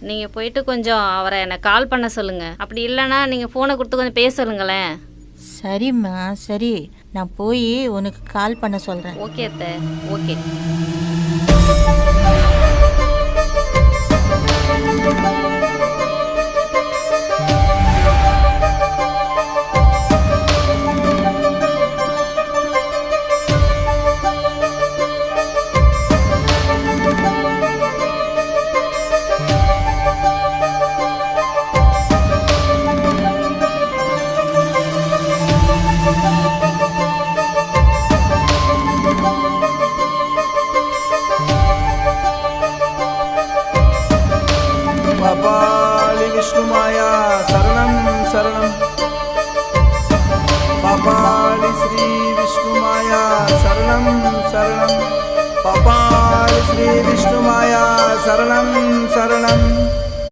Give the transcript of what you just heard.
நீங்கள் போயிட்டு கொஞ்சம் அவரை எனக்கு கால் பண்ண சொல்லுங்கள். அப்படி இல்லைன்னா நீங்கள் ஃபோனை கொடுத்து கொஞ்சம் பேச சொல்லுங்களேன். சரிம்மா, சரி, நான் போய் உனக்கு கால் பண்ண சொல்கிறேன். ஓகே அத்தை, ஓகே. பாபாலி விஷ்ணுமாயா சரணம் சரணம். பாபாலி ஸ்ரீ விஷ்ணுமாயா சரணம் சரணம். பாபாலி ஸ்ரீ விஷ்ணுமாயா சரணம் சரணம்.